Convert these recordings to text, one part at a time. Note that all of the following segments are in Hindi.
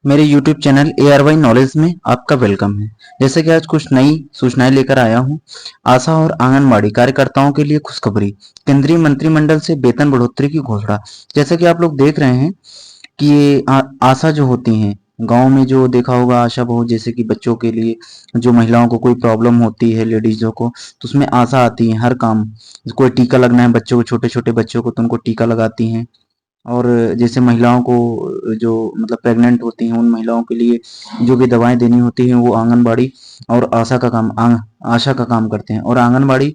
मेरे YouTube चैनल ARY नॉलेज में आपका वेलकम है। जैसे कि आज कुछ नई सूचनाएं लेकर आया हूं। आशा और आंगनबाड़ी कार्यकर्ताओं के लिए खुशखबरी। केंद्रीय मंत्रिमंडल से वेतन बढ़ोतरी की घोषणा। जैसे कि आप लोग देख रहे हैं कि ये आशा जो होती हैं, गांव में जो देखा होगा आशा बहू, जैसे कि बच्चों के लिए जो महिलाओं को कोई प्रॉब्लम होती है, लेडीजों को, तो उसमें आशा आती है हर काम। कोई टीका लगना है बच्चों को, छोटे छोटे बच्चों को, तो उनको टीका लगाती हैं। और जैसे महिलाओं को जो मतलब प्रेग्नेंट होती हैं, उन महिलाओं के लिए जो भी दवाएं देनी होती हैं वो आंगनबाड़ी और आशा का काम करते हैं। और आंगनबाड़ी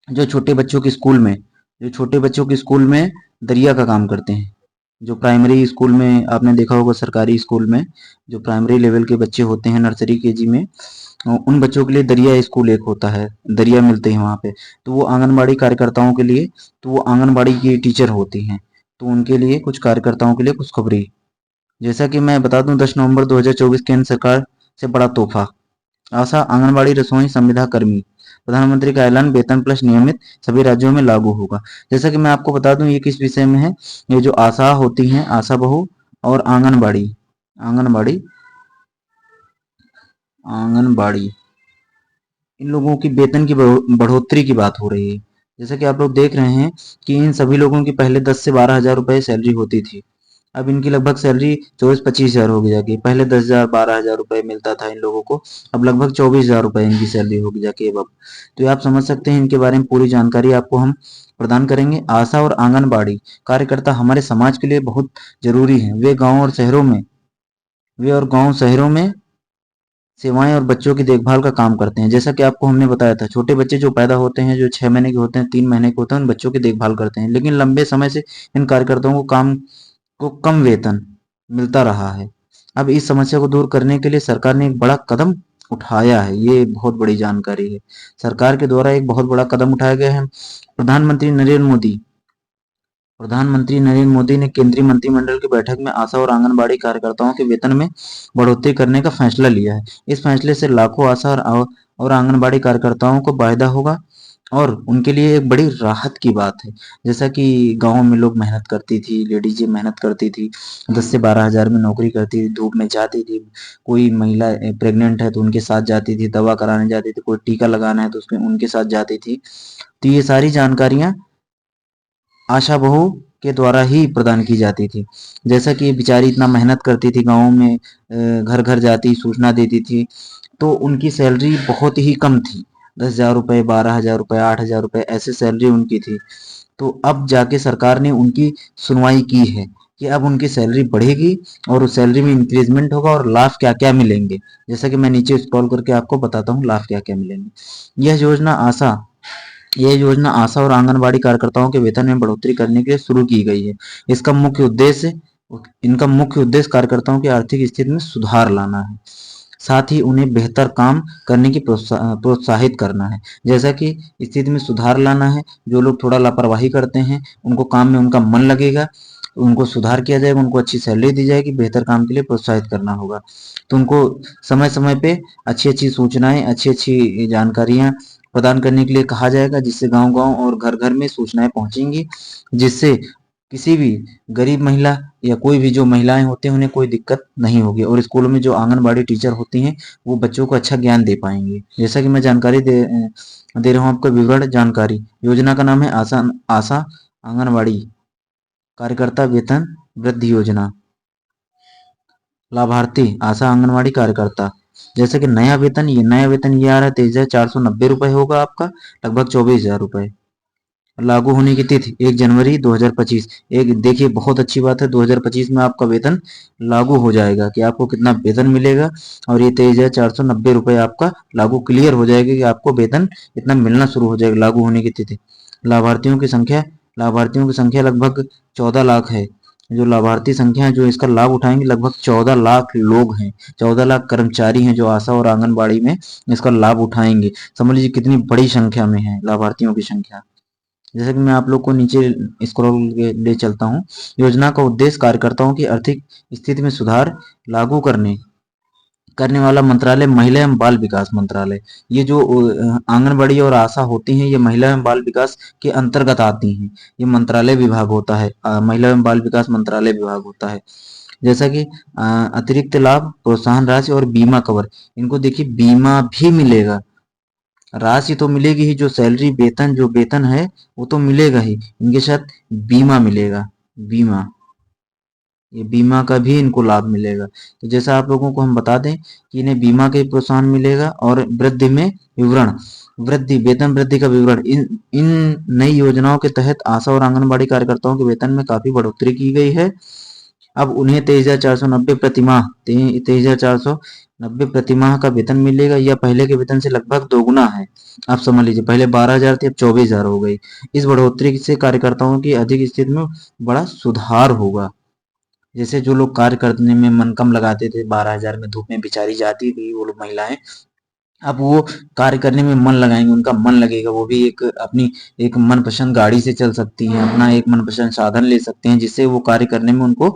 जो छोटे बच्चों के स्कूल में जो छोटे बच्चों के स्कूल में दरिया का काम करते हैं। जो प्राइमरी स्कूल में आपने देखा होगा, सरकारी स्कूल में जो प्राइमरी लेवल के बच्चे होते हैं, नर्सरी केजी में, उन बच्चों के लिए दरिया स्कूल एक होता है, दरिया मिलते हैं वहाँ पे। तो वो आंगनबाड़ी कार्यकर्ताओं के लिए, तो वो आंगनबाड़ी की टीचर होती हैं। तो उनके लिए, कुछ कार्यकर्ताओं के लिए खुशखबरी। जैसा कि मैं बता दूं, 10 नवंबर 2024 केंद्र सरकार से बड़ा तोहफा। आशा, आंगनबाड़ी, रसोई, संविदा कर्मी, प्रधानमंत्री का ऐलान, वेतन प्लस नियमित सभी राज्यों में लागू होगा। जैसा कि मैं आपको बता दूं ये किस विषय में है। ये जो आशा होती हैं, आशा बहू और आंगनबाड़ी आंगनबाड़ी आंगनबाड़ी इन लोगों की वेतन की बढ़ोतरी की बात हो रही है। जैसा कि आप लोग देख रहे हैं कि इन सभी लोगों की पहले 10 से 12 हजार रुपए सैलरी होती थी। अब इनकी लगभग सैलरी 24-25 हजार होगी जाके। पहले 10 हजार 12 हजार रुपए मिलता था इन लोगों को, अब लगभग 24 हजार रुपए इनकी सैलरी होगी जाके अब। तो ये आप समझ सकते हैं, इनके बारे में पूरी जानकारी आपको हम प्रदान करेंगे। आशा और आंगनबाड़ी कार्यकर्ता हमारे समाज के लिए बहुत जरूरी है। वे और गांव शहरों में सेवाएं और बच्चों की देखभाल का काम करते हैं। जैसा कि आपको हमने बताया था, छोटे बच्चे जो पैदा होते हैं, जो 6 महीने के होते हैं, 3 महीने के होते हैं, उन बच्चों की देखभाल करते हैं। लेकिन लंबे समय से इन कार्यकर्ताओं को कम वेतन मिलता रहा है। अब इस समस्या को दूर करने के लिए सरकार ने एक बड़ा कदम उठाया है। ये बहुत बड़ी जानकारी है। सरकार के द्वारा एक बहुत बड़ा कदम उठाया गया है। प्रधानमंत्री नरेंद्र मोदी ने केंद्रीय मंत्रिमंडल की बैठक में आशा और आंगनबाड़ी कार्यकर्ताओं के वेतन में बढ़ोतरी करने का फैसला लिया है। इस फैसले से लाखों आशा और आंगनबाड़ी कार्यकर्ताओं को फायदा होगा और उनके लिए एक बड़ी राहत की बात है। जैसा कि गाँव में लोग मेहनत करती थी, लेडीजें मेहनत करती थी, 10 से 12 हजार में नौकरी करती थी, धूप में जाती थी। कोई महिला प्रेग्नेंट है तो उनके साथ जाती थी, दवा कराने जाती थी, कोई टीका लगाना है तो उसमें उनके साथ जाती थी। तो ये सारी जानकारियां आशा बहू के द्वारा ही प्रदान की जाती थी। जैसा कि बेचारी इतना मेहनत करती थी, गाँव में घर घर जाती, सूचना देती थी, तो उनकी सैलरी बहुत ही कम थी। 10 हजार रुपये, 12 हजार रुपये, 8 हजार रुपये, ऐसे सैलरी उनकी थी। तो अब जाके सरकार ने उनकी सुनवाई की है कि अब उनकी सैलरी बढ़ेगी और उस सैलरी में इंक्रीजमेंट होगा और लाभ क्या क्या मिलेंगे। जैसा कि मैं नीचे स्क्रॉल करके आपको बताता हूँ लाभ क्या क्या मिलेंगे। यह योजना आशा और आंगनबाड़ी कार्यकर्ताओं के वेतन में बढ़ोतरी करने के लिए शुरू की गई है। इसका मुख्य उद्देश्य इनका मुख्य उद्देश्य कार्यकर्ताओं की आर्थिक स्थिति में सुधार लाना है, साथ ही उन्हें बेहतर काम करने की प्रोत्साहित करना है। जैसा कि स्थिति में सुधार लाना है, जो लोग थोड़ा लापरवाही करते हैं उनको काम में उनका मन लगेगा, उनको सुधार किया जाएगा, उनको अच्छी सैलरी दी जाएगी, बेहतर काम के लिए प्रोत्साहित करना होगा। तो उनको समय समय पे अच्छी अच्छी सूचनाएं, अच्छी अच्छी जानकारियां प्रदान करने के लिए कहा जाएगा, जिससे गांव गांव और घर घर में सूचनाएं पहुंचेंगी, जिससे किसी भी गरीब महिला या कोई भी जो महिलाएं होती हैं उन्हें कोई दिक्कत नहीं होगी। और स्कूलों में जो आंगनबाड़ी टीचर होती हैं वो बच्चों को अच्छा ज्ञान दे पाएंगे। जैसा कि मैं जानकारी दे रहा हूँ आपको विवरण जानकारी। योजना का नाम है आशा आशा आंगनबाड़ी कार्यकर्ता वेतन वृद्धि योजना। लाभार्थी आशा आंगनवाड़ी कार्यकर्ता। जैसे कि नया वेतन ये आ रहा है, 23,490 रुपए होगा आपका, लगभग 24 हजार रुपए। लागू होने की तिथि 1 जनवरी 2025। एक देखिए, बहुत अच्छी बात है, 2025 में आपका वेतन लागू हो जाएगा कि आपको कितना वेतन मिलेगा। और ये 23,490 रुपए आपका लागू क्लियर हो जाएगा कि आपको वेतन इतना मिलना शुरू हो जाएगा लागू होने की तिथि। लाभार्थियों की संख्या लगभग 14 लाख है। जो लाभार्थी संख्या है, जो इसका लाभ उठाएंगे, लगभग 14 लाख लोग हैं। 14 लाख कर्मचारी हैं जो आशा और आंगनबाड़ी में इसका लाभ उठाएंगे। समझ लीजिए कितनी बड़ी संख्या में है लाभार्थियों की संख्या। जैसे कि मैं आप लोग को नीचे स्क्रॉल ले चलता हूँ। योजना का उद्देश्य कार्यकर्ताओं की आर्थिक स्थिति में सुधार लागू करने वाला मंत्रालय महिला एवं बाल विकास मंत्रालय। ये जो आंगनबाड़ी और आशा होती हैं, ये महिला एवं बाल विकास के अंतर्गत आती हैं। ये मंत्रालय विभाग होता है, महिला एवं बाल विकास मंत्रालय विभाग होता है। जैसा कि अतिरिक्त लाभ, प्रोत्साहन राशि और बीमा कवर। इनको देखिए बीमा भी मिलेगा, राशि तो मिलेगी ही, जो सैलरी वेतन जो वेतन है वो तो मिलेगा ही, इनके साथ बीमा मिलेगा, बीमा, ये बीमा का भी इनको लाभ मिलेगा। तो जैसा आप लोगों को हम बता दें कि इन्हें बीमा का प्रोत्साहन मिलेगा और वृद्धि में विवरण, वृद्धि वेतन वृद्धि का विवरण, इन इन नई योजनाओं के तहत आशा और आंगनबाड़ी कार्यकर्ताओं के वेतन में काफी बढ़ोतरी की गई है। अब उन्हें 23,490 प्रतिमाह 23,490 प्रतिमाह का वेतन मिलेगा। यह पहले के वेतन से लगभग दोगुना है। आप समझ लीजिए, पहले 12,000 थी, अब 24,000 हो गई। इस बढ़ोतरी से कार्यकर्ताओं की आर्थिक स्थिति में बड़ा सुधार होगा। जैसे जो लोग कार्य करने में मन कम लगाते थे, 12,000 में धूप में बेचारी जाती थी वो लोग महिलाएं, अब वो कार्य करने में मन लगाएंगे, उनका मन लगेगा, वो भी एक अपनी एक मनपसंद गाड़ी से चल सकती हैं, अपना एक मनपसंद साधन ले सकते हैं, जिससे वो कार्य करने में उनको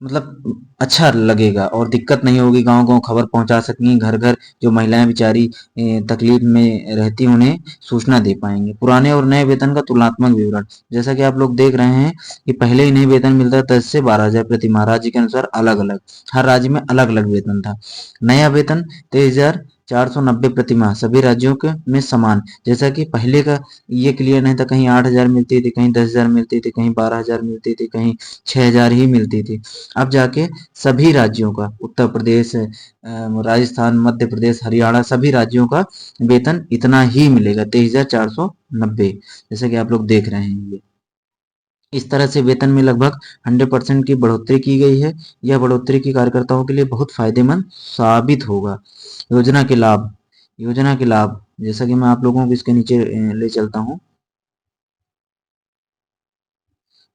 मतलब अच्छा लगेगा और दिक्कत नहीं होगी। गांव गांव खबर पहुंचा सकेंगी, घर घर जो महिलाएं बेचारी तकलीफ में रहती उन्हें सूचना दे पाएंगे। पुराने और नए वेतन का तुलनात्मक विवरण, जैसा कि आप लोग देख रहे हैं कि पहले इन्हें वेतन मिलता था 10 से 12,000 प्रति माह, राज्य के अनुसार अलग अलग, हर राज्य में अलग अलग वेतन था। नया वेतन 23,490 प्रति माह, सभी राज्यों के में समान। जैसा कि पहले का ये क्लियर नहीं था, कहीं 8,000 मिलती थी, कहीं 10,000 मिलती थी, कहीं 12,000 मिलती थी, कहीं 6,000 ही मिलती थी। अब जाके सभी राज्यों का, उत्तर प्रदेश, राजस्थान, मध्य प्रदेश, हरियाणा, सभी राज्यों का वेतन इतना ही मिलेगा, 23,490, जैसे कि आप लोग देख रहे हैं। ये इस तरह से वेतन में लगभग 100% की बढ़ोतरी की गई है। यह बढ़ोतरी की कार्यकर्ताओं के लिए बहुत फायदेमंद साबित होगा। योजना के लाभ, योजना के लाभ, जैसा कि मैं आप लोगों को इसके नीचे ले चलता हूँ।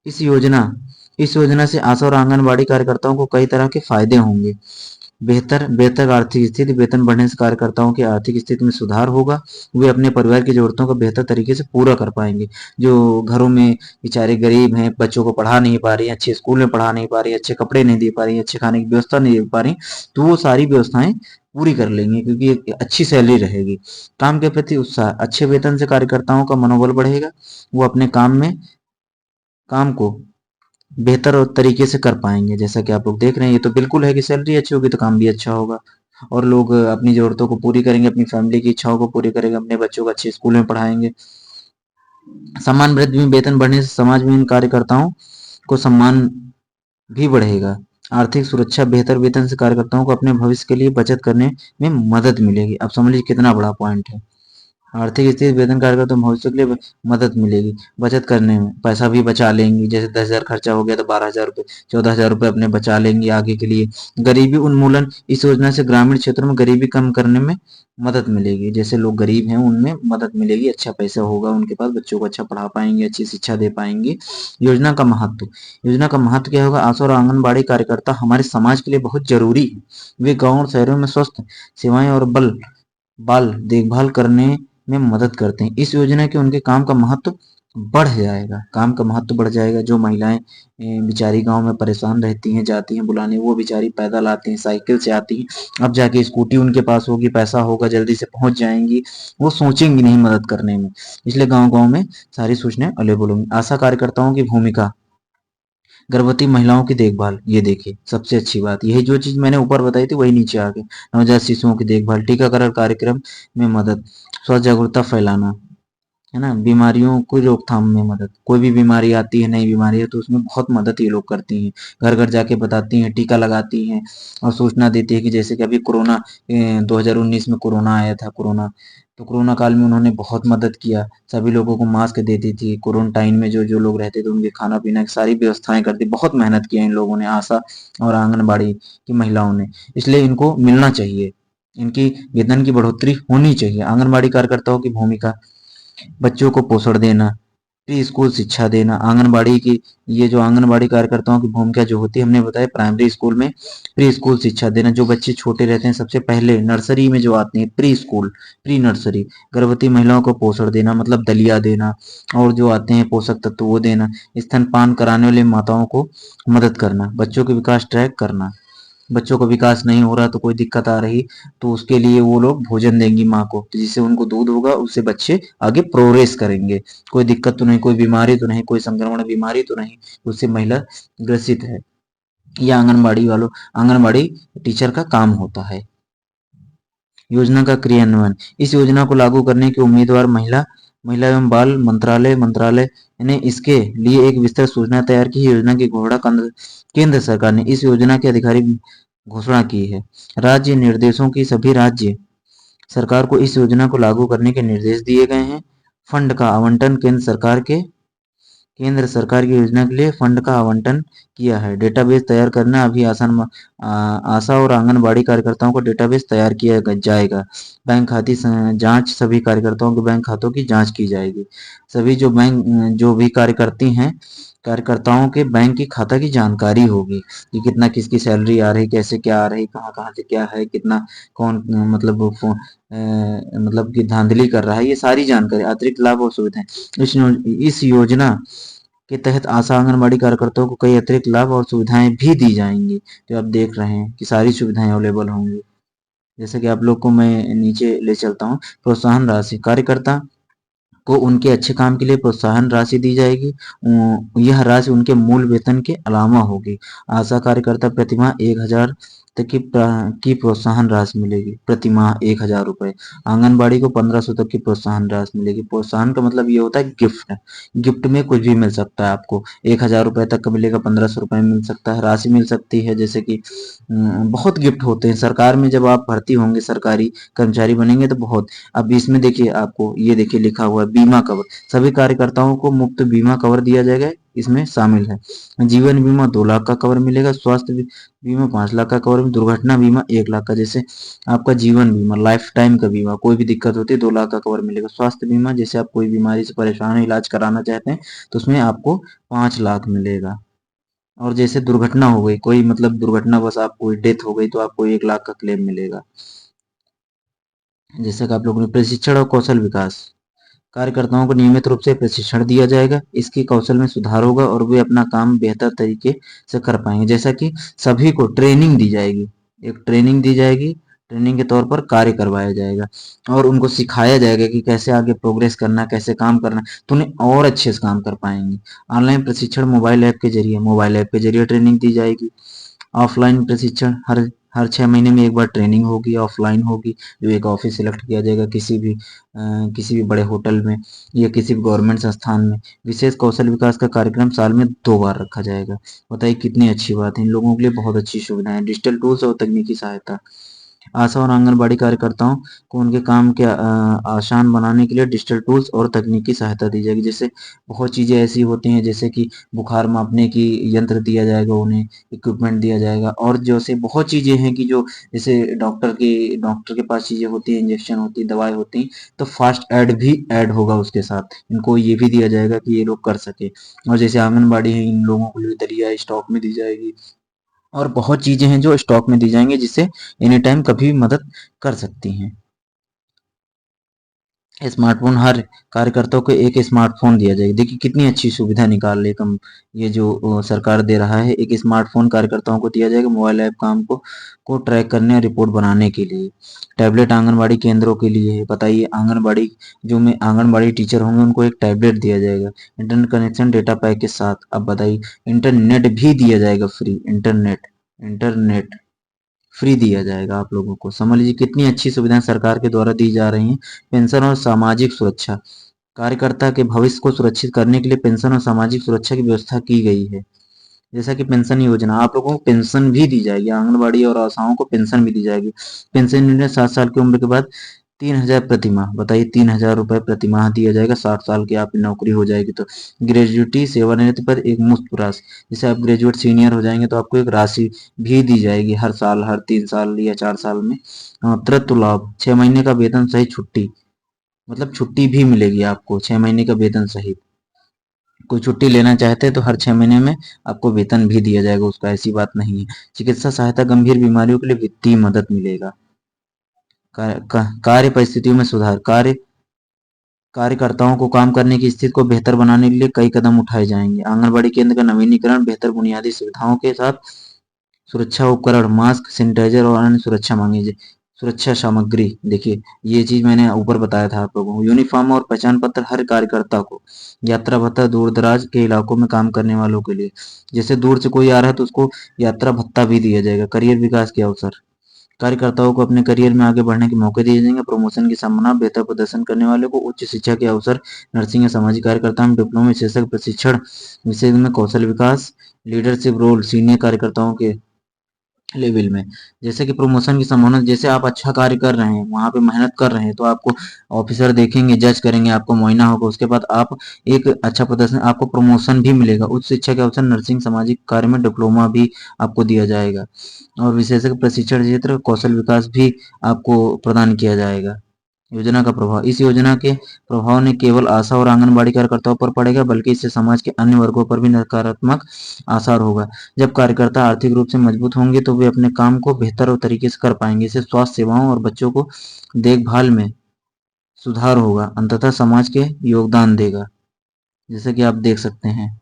इस योजना इस योजना से आशा और आंगनबाड़ी कार्यकर्ताओं को कई तरह के फायदे होंगे। बेहतर बेहतर आर्थिक स्थिति, वेतन बढ़ने से कार्यकर्ताओं की आर्थिक स्थिति में सुधार होगा। वे अपने परिवार की जरूरतों को बेहतर तरीके से पूरा कर पाएंगे। जो घरों में बेचारे गरीब हैं, बच्चों को पढ़ा नहीं पा रही, अच्छे स्कूल में पढ़ा नहीं पा रही, अच्छे कपड़े नहीं दे पा रही, अच्छे खाने की व्यवस्था नहीं दे पा रही, तो वो सारी व्यवस्थाएं पूरी कर लेंगे, क्योंकि एक अच्छी सैलरी रहेगी। काम के प्रति उत्साह, अच्छे वेतन से कार्यकर्ताओं का मनोबल बढ़ेगा, वो अपने काम को बेहतर और तरीके से कर पाएंगे। जैसा कि आप लोग देख रहे हैं, ये तो बिल्कुल है कि सैलरी अच्छी होगी तो काम भी अच्छा होगा, और लोग अपनी जरूरतों को पूरी करेंगे, अपनी फैमिली की इच्छाओं को पूरी करेंगे, अपने बच्चों को अच्छे स्कूल में पढ़ाएंगे। समान वृद्धि में वेतन बढ़ने से समाज में इन कार्यकर्ताओं को सम्मान भी बढ़ेगा। आर्थिक सुरक्षा, बेहतर वेतन से कार्यकर्ताओं को अपने भविष्य के लिए बचत करने में मदद मिलेगी। अब समझ लीजिए कितना बड़ा पॉइंट है। आर्थिक स्थिति वेतन कार्यकर्ता भविष्य के लिए मदद मिलेगी, बचत करने में पैसा भी बचा लेंगी। जैसे 10,000 खर्चा हो गया तो 12,000 रुपये, 14,000 रुपये अपने बचा लेंगी आगे के लिए। गरीबी उन्मूलन, इस योजना से ग्रामीण क्षेत्रों में गरीबी कम करने में मदद मिलेगी। जैसे लोग गरीब हैं उनमें मदद मिलेगी, अच्छा पैसा होगा उनके पास, बच्चों को अच्छा पढ़ा पाएंगे, अच्छी शिक्षा दे पाएंगे। योजना का महत्व, योजना का महत्व क्या होगा? आशा और आंगनबाड़ी कार्यकर्ता हमारे समाज के लिए बहुत जरूरी है। वे गाँव और शहरों में स्वस्थ सेवाएं और बाल देखभाल करने में मदद करते हैं। इस योजना के उनके काम का महत्व बढ़ जाएगा, काम का महत्व बढ़ जाएगा। जो महिलाएं बेचारी गांव में परेशान रहती हैं, जाती हैं बुलाने, वो बेचारी पैदल आती हैं, साइकिल से आती हैं, अब जाके स्कूटी उनके पास होगी, पैसा होगा, जल्दी से पहुंच जाएंगी, वो सोचेंगी नहीं मदद करने में। इसलिए गांव गांव में सारी सूचनाएं अवेलेबल होंगी। आशा कार्यकर्ताओं की भूमिका, गर्भवती महिलाओं की देखभाल, ये देखिए सबसे अच्छी बात, यही जो चीज मैंने ऊपर बताई थी वही नीचे आ गई। नवजात शिशुओं की देखभाल, टीकाकरण कार्यक्रम में मदद, स्वास्थ्य जागरूकता फैलाना, है ना, बीमारियों की रोकथाम में मदद, कोई भी बीमारी आती है, नई बीमारी है, तो उसमें बहुत मदद ये लोग करती हैं। घर घर जाके बताती हैं, टीका लगाती हैं और सूचना देती है कि जैसे कि अभी कोरोना 2019 में कोरोना आया था, कोरोना, तो कोरोना काल में उन्होंने बहुत मदद किया, सभी लोगों को मास्क देती थी, क्वारंटाइन में जो जो लोग रहते थे उनके खाना पीना की सारी व्यवस्थाएं करती, बहुत मेहनत किया इन लोगों ने, आशा और आंगनबाड़ी की महिलाओं ने। इसलिए इनको मिलना चाहिए, इनकी वेतन की बढ़ोतरी होनी चाहिए। आंगनबाड़ी कार्यकर्ताओं की भूमिका, बच्चों को पोषण देना, प्री स्कूल शिक्षा देना, आंगनबाड़ी की, ये जो आंगनबाड़ी कार्यकर्ताओं की भूमिका जो होती है हमने बताया, प्राइमरी स्कूल में प्री स्कूल शिक्षा देना, जो बच्चे छोटे रहते हैं सबसे पहले नर्सरी में जो आते हैं, प्री स्कूल, प्री नर्सरी, गर्भवती महिलाओं को पोषण देना मतलब दलिया देना, और जो आते हैं पोषक तत्व वो देना, स्तनपान कराने वाली माताओं को मदद करना, बच्चों के विकास ट्रैक करना। बच्चों का विकास नहीं हो रहा तो कोई दिक्कत आ रही तो उसके लिए वो लोग भोजन देंगी माँ को, तो जिससे उनको दूध होगा, उससे बच्चे आगे प्रोग्रेस करेंगे। कोई दिक्कत तो नहीं, कोई बीमारी तो नहीं, कोई संक्रमण बीमारी तो नहीं, उससे महिला ग्रसित है। यह आंगनबाड़ी टीचर का काम होता है। योजना का क्रियान्वयन। इस योजना को लागू करने के उम्मीदवार महिला एवं बाल मंत्रालय ने इसके लिए एक विस्तृत सूचना तैयार की। योजना की घोषणा केंद्र सरकार ने इस योजना की आधिकारिक घोषणा की है। राज्य निर्देशों की। सभी राज्य सरकार को इस योजना को लागू करने के निर्देश दिए गए हैं। फंड का आवंटन। केंद्र सरकार की योजना के लिए फंड का आवंटन किया है। डेटाबेस तैयार करना अभी आशा और आंगनबाड़ी कार्यकर्ताओं को डेटाबेस तैयार किया जाएगा। बैंक खाती जांच। सभी कार्यकर्ताओं के बैंक खातों की जांच की जाएगी। सभी जो भी कार्यकर्ती हैं, कार्यकर्ताओं के बैंक की खाता की जानकारी होगी कि कितना किसकी सैलरी आ रही, कैसे क्या आ रही, कहाँ कहाँ से क्या है, कितना कौन मतलब कि धांधली कर रहा है, ये सारी जानकारी। अतिरिक्त लाभ और सुविधाएं। इस योजना के तहत आशा आंगनबाड़ी कार्यकर्ताओं को कई अतिरिक्त लाभ और सुविधाएं भी दी जाएंगी। जो आप देख रहे हैं कि सारी सुविधाएं अवेलेबल होंगी। जैसे कि आप लोग को मैं नीचे ले चलता हूँ। प्रोत्साहन राशि। कार्यकर्ता को उनके अच्छे काम के लिए प्रोत्साहन राशि दी जाएगी। यह राशि उनके मूल वेतन के अलावा होगी। आशा कार्यकर्ता प्रतिमाह 1,000 तक की प्रोत्साहन राशि मिलेगी। प्रतिमाह 1,000 रुपए। आंगनबाड़ी को 1,500 तक की प्रोत्साहन राशि मिलेगी। प्रोत्साहन का मतलब ये होता है गिफ्ट। गिफ्ट में कुछ भी मिल सकता है आपको। 1,000 रुपए तक का मिलेगा, 1,500 रुपए मिल सकता है, राशि मिल सकती है। जैसे कि बहुत गिफ्ट होते हैं सरकार में। जब आप भर्ती होंगे, सरकारी कर्मचारी बनेंगे तो बहुत। अब इसमें देखिए, आपको ये देखिए लिखा हुआ है बीमा कवर। सभी कार्यकर्ताओं को मुफ्त बीमा कवर दिया जाएगा, इसमें शामिल है। जीवन बीमा 2 लाख का कवर मिलेगा। स्वास्थ्य बीमा 5 लाख का कवर। दुर्घटना बीमा 1 लाख का। जैसे आपका जीवन बीमा लाइफ टाइम का बीमा, कोई भी दिक्कत होती है 2 लाख का कवर मिलेगा। स्वास्थ्य बीमा, जैसे आप कोई बीमारी से परेशान हो, इलाज कराना चाहते हैं तो उसमें आपको 5 लाख मिलेगा। और जैसे दुर्घटना हो गई, कोई मतलब दुर्घटना बस आप कोई डेथ हो गई तो आपको 1 लाख का क्लेम मिलेगा। जैसे कि आप लोगों ने प्रशिक्षण और कौशल विकास। कार्यकर्ताओं को नियमित रूप से प्रशिक्षण दिया जाएगा। इसकी कौशल में सुधार होगा और वे अपना काम बेहतर तरीके से कर पाएंगे। जैसा कि सभी को ट्रेनिंग दी जाएगी। एक ट्रेनिंग दी जाएगी। ट्रेनिंग के तौर पर कार्य करवाया जाएगा और उनको सिखाया जाएगा कि कैसे आगे प्रोग्रेस करना, कैसे काम करना, तो उन्हें और अच्छे से काम कर पाएंगे। ऑनलाइन प्रशिक्षण मोबाइल ऐप के जरिए ट्रेनिंग दी जाएगी। ऑफलाइन प्रशिक्षण हर 6 महीने में एक बार ट्रेनिंग होगी, ऑफलाइन होगी। जो एक ऑफिस सिलेक्ट किया जाएगा किसी भी बड़े होटल में या किसी भी गवर्नमेंट संस्थान में। विशेष कौशल विकास का कार्यक्रम साल में 2 बार रखा जाएगा। बताइए कितनी अच्छी बात है। इन लोगों के लिए बहुत अच्छी सुविधाएं। डिजिटल टूल्स और तकनीकी सहायता। आशा और आंगनबाड़ी कार्यकर्ताओं को उनके काम के आसान बनाने के लिए डिजिटल टूल्स और तकनीकी सहायता दी जाएगी। जैसे बहुत चीज़ें ऐसी होती हैं, जैसे कि बुखार मापने की यंत्र दिया जाएगा, उन्हें इक्विपमेंट दिया जाएगा। और जैसे बहुत चीज़ें हैं कि जो जैसे डॉक्टर के पास चीज़ें होती हैं, इंजेक्शन होती है, दवाई होती हैं, तो फास्ट ऐड भी ऐड होगा उसके साथ। इनको ये भी दिया जाएगा कि ये लोग कर सके। और जैसे आंगनबाड़ी है, इन लोगों के लिए दलिया स्टॉक में दी जाएगी। और बहुत चीजें हैं जो स्टॉक में दी जाएंगी, जिससे एनी टाइम कभी भी मदद कर सकती हैं। स्मार्टफोन। हर कार्यकर्ता को एक स्मार्टफोन दिया जाएगा। देखिए कितनी अच्छी सुविधा निकाल रही कम ये जो सरकार दे रहा है। एक स्मार्टफोन कार्यकर्ताओं को दिया जाएगा मोबाइल ऐप काम को ट्रैक करने और रिपोर्ट बनाने के लिए। टैबलेट आंगनबाड़ी केंद्रों के लिए है। बताइए आंगनबाड़ी टीचर होंगे उनको एक टैबलेट दिया जाएगा इंटरनेट कनेक्शन डेटा पैक के साथ। अब बताइए इंटरनेट भी दिया जाएगा फ्री। इंटरनेट फ्री दिया जाएगा आप लोगों को। समझ लीजिए कितनी अच्छी सुविधाएं सरकार के द्वारा दी जा रही हैं। पेंशन और सामाजिक सुरक्षा। कार्यकर्ता के भविष्य को सुरक्षित करने के लिए पेंशन और सामाजिक सुरक्षा की व्यवस्था की गई है। जैसा कि पेंशन योजना, आप लोगों को पेंशन भी दी जाएगी। आंगनबाड़ी और आशाओं को पेंशन भी दी जाएगी। पेंशन योजना 60 साल की उम्र के बाद 3,000 प्रतिमाह। बताइए 3,000 रुपए प्रतिमाह दिया जाएगा। 60 साल की आपकी नौकरी हो जाएगी तो। ग्रेजुएटी सेवानिवृत्ति पर एक मुफ्त राशि। जैसे आप ग्रेजुएट सीनियर हो जाएंगे तो आपको एक राशि भी दी जाएगी हर साल, हर 3 साल या 4 साल में। अतिरिक्त लाभ। 6 महीने का वेतन सहित छुट्टी। मतलब छुट्टी भी मिलेगी आपको 6 महीने का वेतन सहित। कोई छुट्टी लेना चाहते हैं तो हर 6 महीने में आपको वेतन भी दिया जाएगा उसका, ऐसी बात नहीं है। चिकित्सा सहायता। गंभीर बीमारियों के लिए वित्तीय मदद मिलेगा। कार्य परिस्थितियों में सुधार। कार्यकर्ताओं को काम करने की स्थिति को बेहतर बनाने के लिए कई कदम उठाए जाएंगे। आंगनबाड़ी केंद्र का नवीनीकरण। बेहतर बुनियादी सुविधाओं के साथ सुरक्षा उपकरण, मास्क, सैनिटाइजर और अन्य सुरक्षा मांगी सुरक्षा सामग्री, देखिए ये चीज मैंने ऊपर बताया था आप लोगों को। यूनिफॉर्म और पहचान पत्र हर कार्यकर्ता को। यात्रा भत्ता दूर दराज के इलाकों में काम करने वालों के लिए, जैसे दूर से कोई आ रहा है तो उसको यात्रा भत्ता भी दिया जाएगा। करियर विकास के अवसर, कार्यकर्ताओं को अपने करियर में आगे बढ़ने के मौके दिए जाएंगे। प्रमोशन की संभावना, बेहतर प्रदर्शन करने वालों को उच्च शिक्षा के अवसर। नर्सिंग या सामाजिक कार्यकर्ता में डिप्लोमा विशेषज्ञ प्रशिक्षण, विषय में कौशल विकास। लीडरशिप रोल, सीनियर कार्यकर्ताओं के लेवल में, जैसे कि प्रमोशन की संभावना, जैसे आप अच्छा कार्य कर रहे हैं, वहां पे मेहनत कर रहे हैं, तो आपको ऑफिसर देखेंगे, जज करेंगे, आपको मुआयना होगा, उसके बाद आप एक अच्छा प्रदर्शन, आपको प्रमोशन भी मिलेगा। उच्च शिक्षा के अवसर, नर्सिंग सामाजिक कार्य में डिप्लोमा भी आपको दिया जाएगा। और विशेषज्ञ प्रशिक्षण क्षेत्र, कौशल विकास भी आपको प्रदान किया जाएगा। योजना का प्रभाव, इस योजना के प्रभाव ने केवल आशा और आंगनबाड़ी कार्यकर्ताओं पर पड़ेगा, बल्कि इससे समाज के अन्य वर्गों पर भी नकारात्मक असर होगा। जब कार्यकर्ता आर्थिक रूप से मजबूत होंगे तो वे अपने काम को बेहतर और तरीके से कर पाएंगे। इससे स्वास्थ्य सेवाओं और बच्चों को देखभाल में सुधार होगा, अंततः समाज के योगदान देगा। जैसे कि आप देख सकते हैं,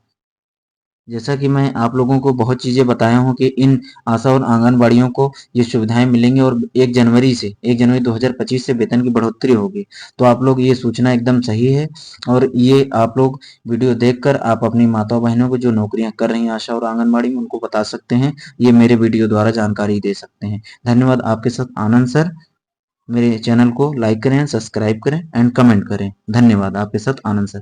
जैसा कि मैं आप लोगों को बहुत चीज़ें बताया हूँ कि इन आशा और आंगनबाड़ियों को ये सुविधाएं मिलेंगी, और 1 जनवरी 2025 से वेतन की बढ़ोतरी होगी। तो आप लोग, ये सूचना एकदम सही है, और ये आप लोग वीडियो देखकर आप अपनी माता बहनों को जो नौकरियां कर रही हैं आशा और आंगनबाड़ी में, उनको बता सकते हैं। ये मेरे वीडियो द्वारा जानकारी दे सकते हैं। धन्यवाद। आपके साथ आनंद सर। मेरे चैनल को लाइक करें, सब्सक्राइब करें एंड कमेंट करें। धन्यवाद। आपके साथ आनंद सर।